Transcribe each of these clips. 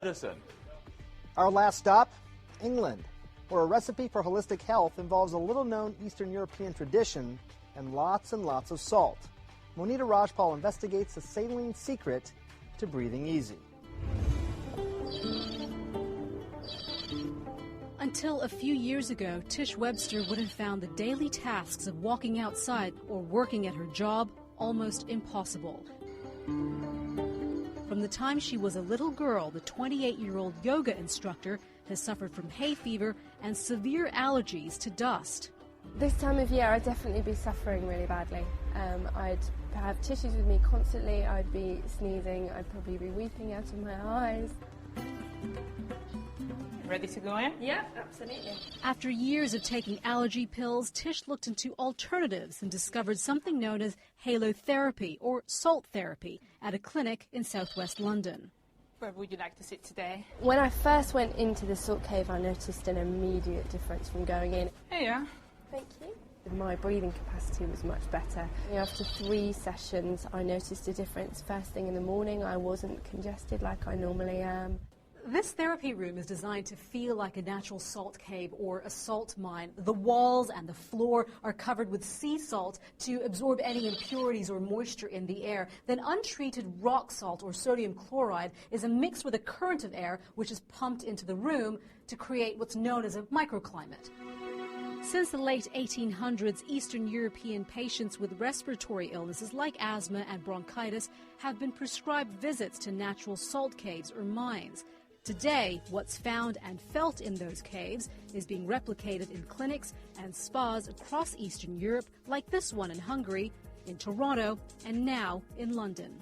Medicine. Our last stop, England, where a recipe for holistic health involves a little-known Eastern European tradition and lots of salt. Monita Rajpal investigates the saline secret to breathing easy. Until a few years ago, Tish Webster would have found the daily tasks of walking outside or working at her job almost impossible. From the time she was a little girl, the 28-year-old yoga instructor has suffered from hay fever and severe allergies to dust. This time of year I'd definitely be suffering really badly. I'd have tissues with me constantly, I'd be sneezing, I'd probably be weeping out of my eyes. Ready to go in? Yeah, absolutely. After years of taking allergy pills, Tish looked into alternatives and discovered something known as halotherapy or salt therapy at a clinic in southwest London. Where would you like to sit today? When I first went into the salt cave, I noticed an immediate difference from going in. Here you are. Thank you. My breathing capacity was much better. After 3 sessions, I noticed a difference. First thing in the morning, I wasn't congested like I normally am. This therapy room is designed to feel like a natural salt cave or a salt mine. The walls and the floor are covered with sea salt to absorb any impurities or moisture in the air. Then untreated rock salt or sodium chloride is mixed with a current of air which is pumped into the room to create what's known as a microclimate. Since the late 1800s, Eastern European patients with respiratory illnesses like asthma and bronchitis have been prescribed visits to natural salt caves or mines. Today, what's found and felt in those caves is being replicated in clinics and spas across Eastern Europe, like this one in Hungary, in Toronto, and now in London.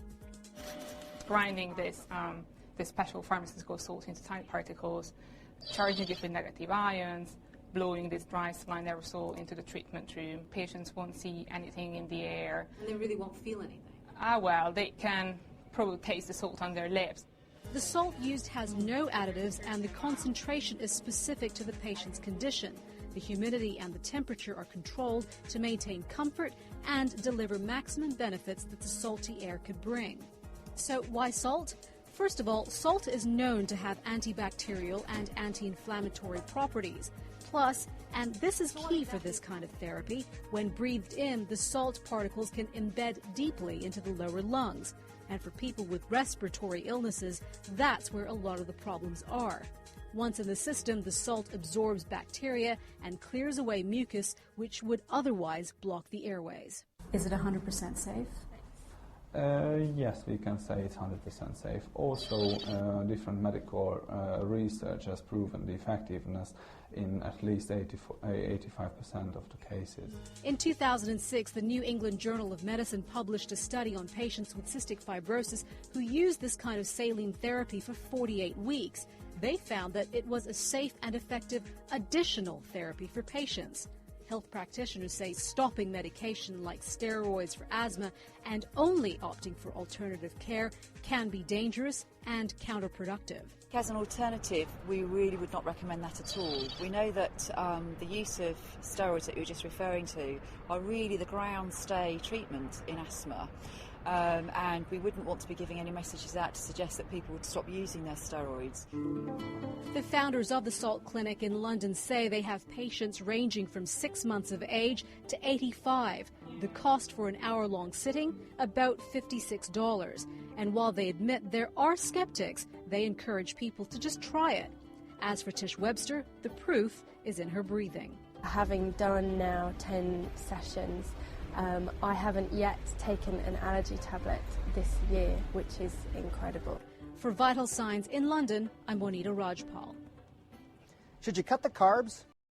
Grinding this special pharmaceutical salt into tiny particles, charging it with negative ions, blowing this dry saline aerosol into the treatment room. Patients won't see anything in the air. And they really won't feel anything? Well, they can probably taste the salt on their lips. The salt used has no additives and the concentration is specific to the patient's condition. The humidity and the temperature are controlled to maintain comfort and deliver maximum benefits that the salty air could bring. So why salt? First of all, salt is known to have antibacterial and anti-inflammatory properties. Plus, and this is key for this kind of therapy, when breathed in, the salt particles can embed deeply into the lower lungs. And for people with respiratory illnesses, that's where a lot of the problems are. Once in the system, the salt absorbs bacteria and clears away mucus, which would otherwise block the airways. Is it 100% safe? Yes, we can say it's 100% safe. Also, different medical research has proven the effectiveness in at least 85% of the cases. In 2006, the New England Journal of Medicine published a study on patients with cystic fibrosis who used this kind of saline therapy for 48 weeks. They found that it was a safe and effective additional therapy for patients. Health practitioners say stopping medication like steroids for asthma and only opting for alternative care can be dangerous and counterproductive. As an alternative, we really would not recommend that at all. We know that the use of steroids that you were just referring to are really the ground stay treatment in asthma. And we wouldn't want to be giving any messages out to suggest that people would stop using their steroids. The founders of the Salt Clinic in London say they have patients ranging from 6 months of age to 85. The cost for an hour-long sitting, about $56. And while they admit there are skeptics, they encourage people to just try it. As for Tish Webster, the proof is in her breathing. Having done now 10 sessions, I haven't yet taken an allergy tablet this year, which is incredible. For Vital Signs in London, I'm Monita Rajpal. Should you cut the carbs